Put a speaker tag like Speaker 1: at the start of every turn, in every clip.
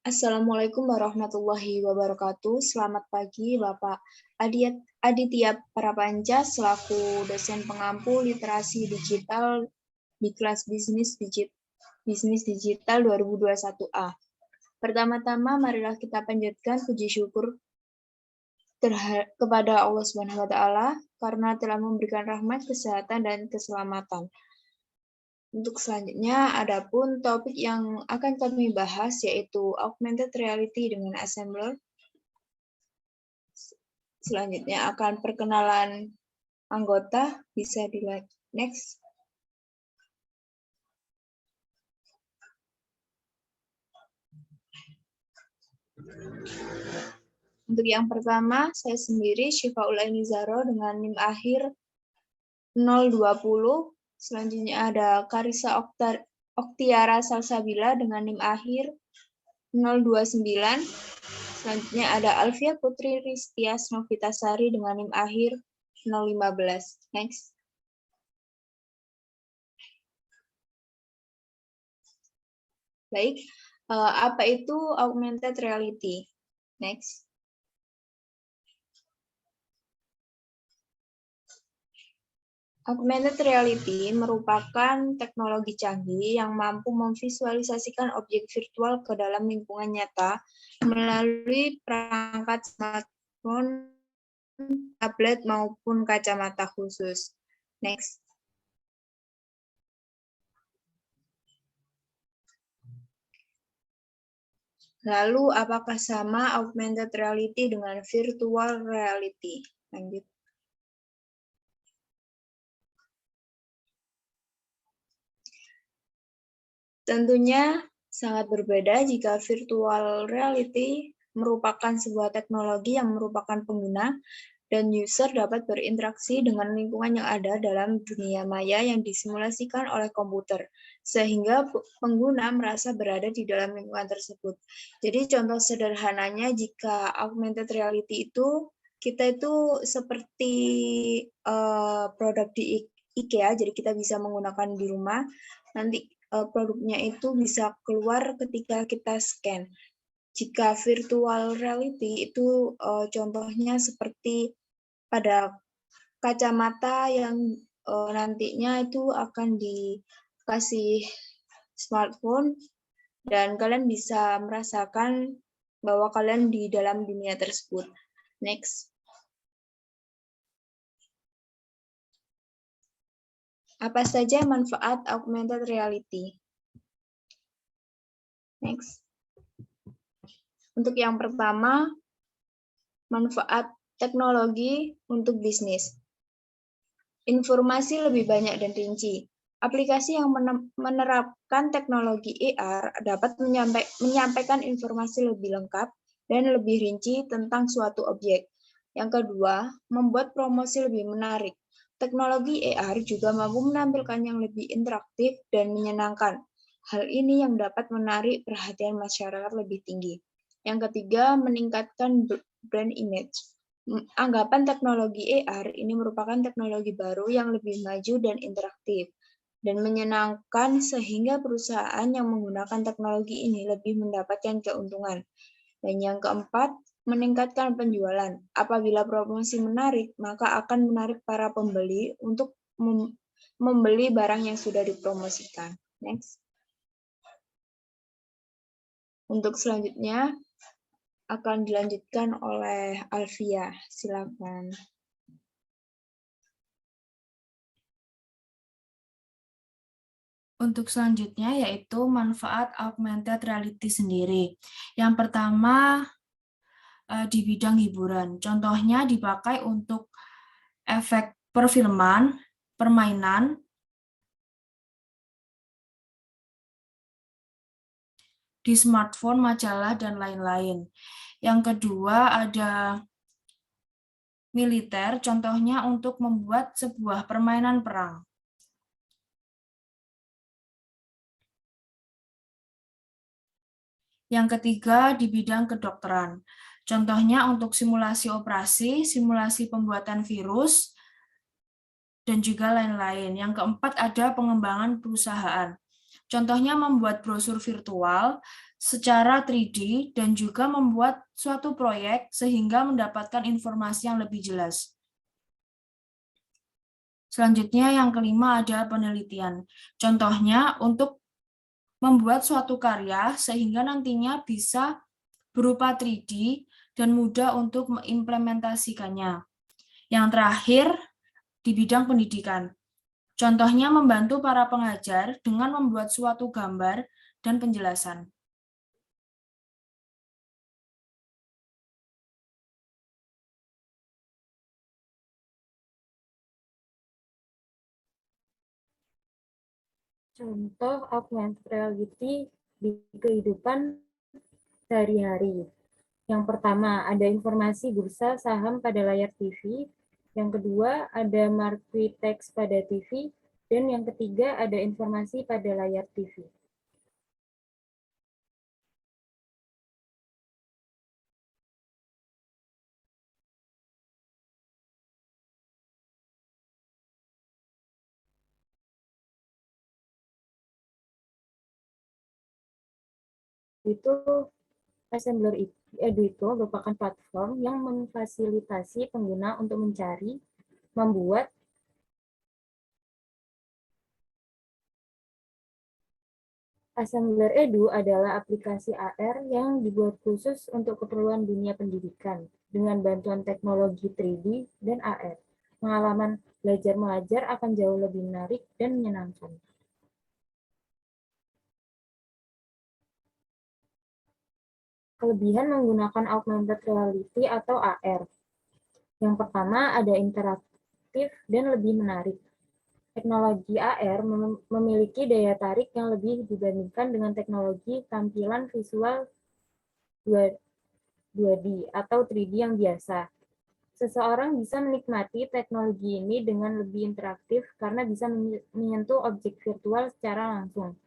Speaker 1: Assalamualaikum warahmatullahi wabarakatuh. Selamat pagi, Bapak Aditya Prapanca, selaku dosen pengampu literasi digital di kelas Bisnis Digital 2021A. Pertama-tama, marilah kita panjatkan puji syukur kepada Allah Subhanahu wa Ta'ala karena telah memberikan rahmat, kesehatan, dan keselamatan. Untuk selanjutnya, adapun topik yang akan kami bahas yaitu augmented reality dengan assembler. Selanjutnya akan perkenalan anggota, bisa di next. Untuk yang pertama, saya sendiri Syifaul Aini Zahro dengan NIM akhir 020. Selanjutnya ada Karisa Oktiara Salsabila dengan NIM akhir 029. Selanjutnya ada Alfia Putri Ristias Novitasari dengan NIM akhir 015. Next. Baik, apa itu augmented reality? Next. Augmented reality merupakan teknologi canggih yang mampu memvisualisasikan objek virtual ke dalam lingkungan nyata melalui perangkat smartphone, tablet, maupun kacamata khusus. Next. Lalu, apakah sama augmented reality dengan virtual reality? Lanjut. Tentunya sangat berbeda jika virtual reality merupakan sebuah teknologi yang merupakan pengguna dan user dapat berinteraksi dengan lingkungan yang ada dalam dunia maya yang disimulasikan oleh komputer, sehingga pengguna merasa berada di dalam lingkungan tersebut. Jadi contoh sederhananya jika augmented reality itu, kita itu seperti produk di IKEA, jadi kita bisa menggunakan di rumah, nanti produknya itu bisa keluar ketika kita scan. Jika virtual reality itu contohnya seperti pada kacamata yang nantinya itu akan dikasih smartphone dan kalian bisa merasakan bahwa kalian di dalam dunia tersebut. Next. Apa saja manfaat augmented reality? Next. Untuk yang pertama, manfaat teknologi untuk bisnis. Informasi lebih banyak dan rinci. Aplikasi yang menerapkan teknologi AR dapat menyampaikan informasi lebih lengkap dan lebih rinci tentang suatu objek. Yang kedua, membuat promosi lebih menarik. Teknologi AR juga mampu menampilkan yang lebih interaktif dan menyenangkan. Hal ini yang dapat menarik perhatian masyarakat lebih tinggi. Yang ketiga, meningkatkan brand image. Anggapan teknologi AR ini merupakan teknologi baru yang lebih maju dan interaktif dan menyenangkan sehingga perusahaan yang menggunakan teknologi ini lebih mendapatkan keuntungan. Dan yang keempat, meningkatkan penjualan. Apabila promosi menarik, maka akan menarik para pembeli untuk membeli barang yang sudah dipromosikan. Next. Untuk selanjutnya akan dilanjutkan oleh Alfia. Silakan.
Speaker 2: Untuk selanjutnya yaitu manfaat augmented reality sendiri. Yang pertama di bidang hiburan. Contohnya dipakai untuk efek perfilman, permainan, di smartphone, majalah, dan lain-lain. Yang kedua ada militer, contohnya untuk membuat sebuah permainan perang. Yang ketiga di bidang kedokteran, contohnya untuk simulasi operasi, simulasi pembuatan virus, dan juga lain-lain. Yang keempat ada pengembangan perusahaan. Contohnya membuat brosur virtual, secara 3D dan juga membuat suatu proyek sehingga mendapatkan informasi yang lebih jelas. Selanjutnya yang kelima ada penelitian. Contohnya untuk membuat suatu karya sehingga nantinya bisa berupa 3D dan mudah untuk mengimplementasikannya. Yang terakhir di bidang pendidikan. Contohnya membantu para pengajar dengan membuat suatu gambar dan penjelasan.
Speaker 3: Contoh augmented reality di kehidupan sehari-hari. Yang pertama, ada informasi bursa saham pada layar TV. Yang kedua, ada marquee teks pada TV. Dan yang ketiga, ada informasi pada layar TV. Itu Assembler Edu itu merupakan platform yang memfasilitasi pengguna untuk mencari, membuat, Assembler Edu adalah aplikasi AR yang dibuat khusus untuk keperluan dunia pendidikan dengan bantuan teknologi 3D dan AR. Pengalaman belajar mengajar akan jauh lebih menarik dan menyenangkan. Kelebihan menggunakan augmented reality atau AR. Yang pertama, ada interaktif dan lebih menarik. Teknologi AR memiliki daya tarik yang lebih dibandingkan dengan teknologi tampilan visual 2D atau 3D yang biasa. Seseorang bisa menikmati teknologi ini dengan lebih interaktif karena bisa menyentuh objek virtual secara langsung.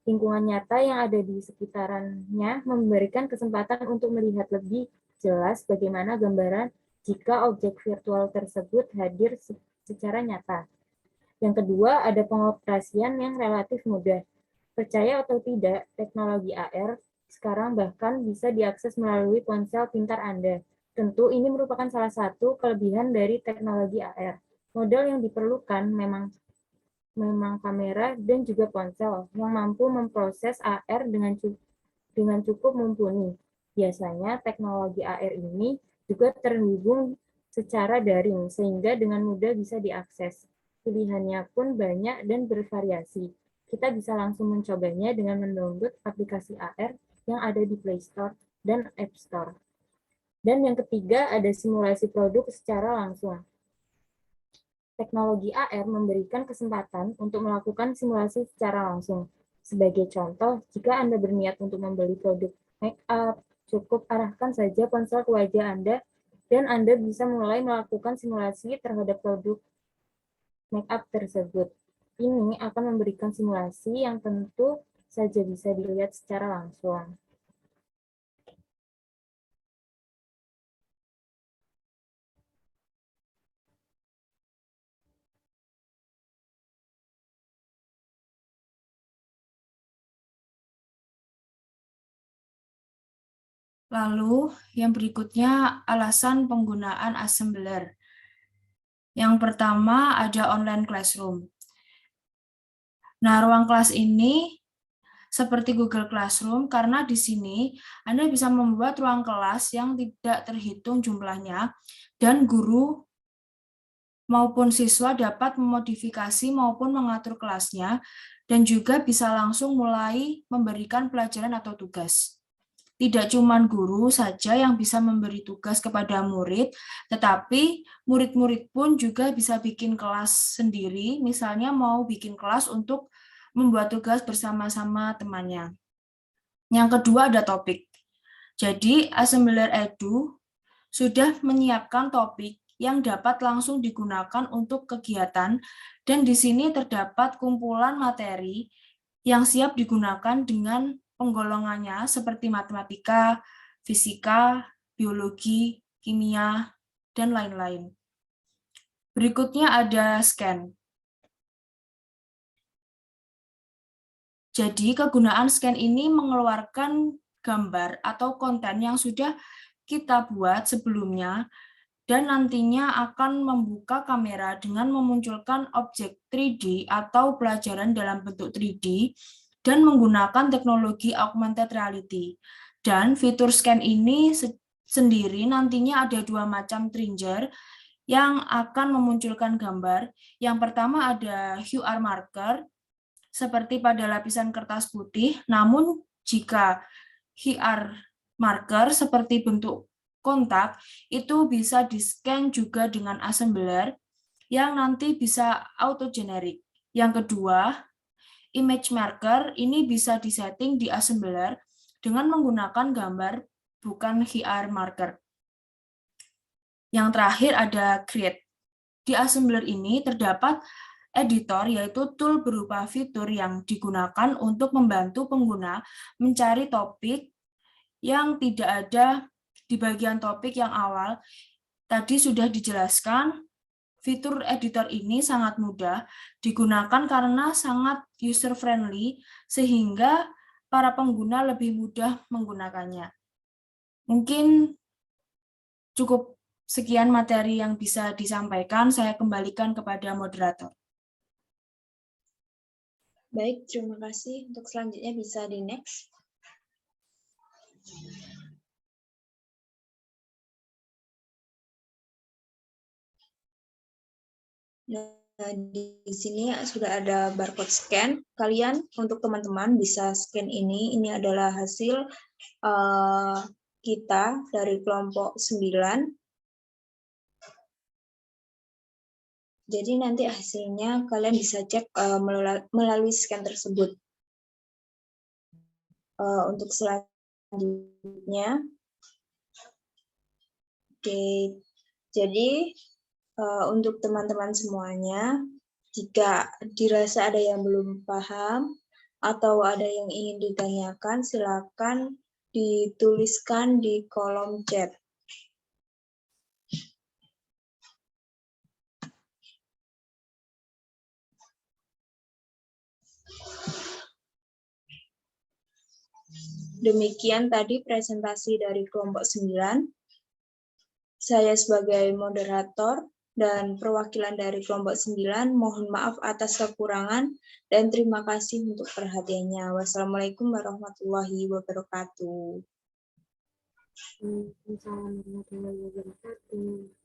Speaker 3: Lingkungan nyata yang ada di sekitarnya memberikan kesempatan untuk melihat lebih jelas bagaimana gambaran jika objek virtual tersebut hadir secara nyata. Yang kedua, ada pengoperasian yang relatif mudah. Percaya atau tidak, teknologi AR sekarang bahkan bisa diakses melalui ponsel pintar Anda. Tentu ini merupakan salah satu kelebihan dari teknologi AR. Modal yang diperlukan memang kamera dan juga ponsel yang mampu memproses AR dengan cukup mumpuni. Biasanya teknologi AR ini juga terhubung secara daring sehingga dengan mudah bisa diakses. Pilihannya pun banyak dan bervariasi. Kita bisa langsung mencobanya dengan mendownload aplikasi AR yang ada di Play Store dan App Store. Dan yang ketiga ada simulasi produk secara langsung. Teknologi AR memberikan kesempatan untuk melakukan simulasi secara langsung. Sebagai contoh, jika Anda berniat untuk membeli produk make up, cukup arahkan saja ponsel ke wajah Anda dan Anda bisa mulai melakukan simulasi terhadap produk make up tersebut. Ini akan memberikan simulasi yang tentu saja bisa dilihat secara langsung.
Speaker 2: Lalu yang berikutnya alasan penggunaan assembler. Yang pertama ada online classroom. Nah, ruang kelas ini seperti Google Classroom karena di sini Anda bisa membuat ruang kelas yang tidak terhitung jumlahnya dan guru maupun siswa dapat memodifikasi maupun mengatur kelasnya dan juga bisa langsung mulai memberikan pelajaran atau tugas. Tidak cuma guru saja yang bisa memberi tugas kepada murid, tetapi murid-murid pun juga bisa bikin kelas sendiri, misalnya mau bikin kelas untuk membuat tugas bersama-sama temannya. Yang kedua ada topik. Jadi, Assembler Edu sudah menyiapkan topik yang dapat langsung digunakan untuk kegiatan, dan di sini terdapat kumpulan materi yang siap digunakan dengan penggolongannya seperti matematika, fisika, biologi, kimia, dan lain-lain. Berikutnya ada scan. Jadi kegunaan scan ini mengeluarkan gambar atau konten yang sudah kita buat sebelumnya dan nantinya akan membuka kamera dengan memunculkan objek 3D atau pelajaran dalam bentuk 3D dan menggunakan teknologi augmented reality. Dan fitur scan ini sendiri nantinya ada 2 macam trigger yang akan memunculkan gambar. Yang pertama ada QR marker, seperti pada lapisan kertas putih, namun jika QR marker seperti bentuk kontak, itu bisa di-scan juga dengan assembler yang nanti bisa auto-generic. Yang kedua, image marker ini bisa disetting di assembler dengan menggunakan gambar bukan QR marker. Yang terakhir ada create. Di assembler ini terdapat editor, yaitu tool berupa fitur yang digunakan untuk membantu pengguna mencari topik yang tidak ada di bagian topik yang awal. Tadi sudah dijelaskan, fitur editor ini sangat mudah digunakan karena sangat user-friendly, sehingga para pengguna lebih mudah menggunakannya. Mungkin cukup sekian materi yang bisa disampaikan, saya kembalikan kepada moderator.
Speaker 1: Baik, terima kasih. Untuk selanjutnya bisa di next. Nah, di sini sudah ada barcode scan. Kalian, untuk teman-teman, bisa scan ini. Ini adalah hasil kita dari kelompok 9. Jadi nanti hasilnya kalian bisa cek melalui scan tersebut. Untuk selanjutnya, oke. Jadi untuk teman-teman semuanya, jika dirasa ada yang belum paham atau ada yang ingin ditanyakan, silakan dituliskan di kolom chat. Demikian tadi presentasi dari kelompok 9. Saya sebagai moderator dan perwakilan dari kelompok 9, mohon maaf atas kekurangan dan terima kasih untuk perhatiannya. Wassalamualaikum warahmatullahi wabarakatuh.
Speaker 3: Waalaikumsalam warahmatullahi wabarakatuh.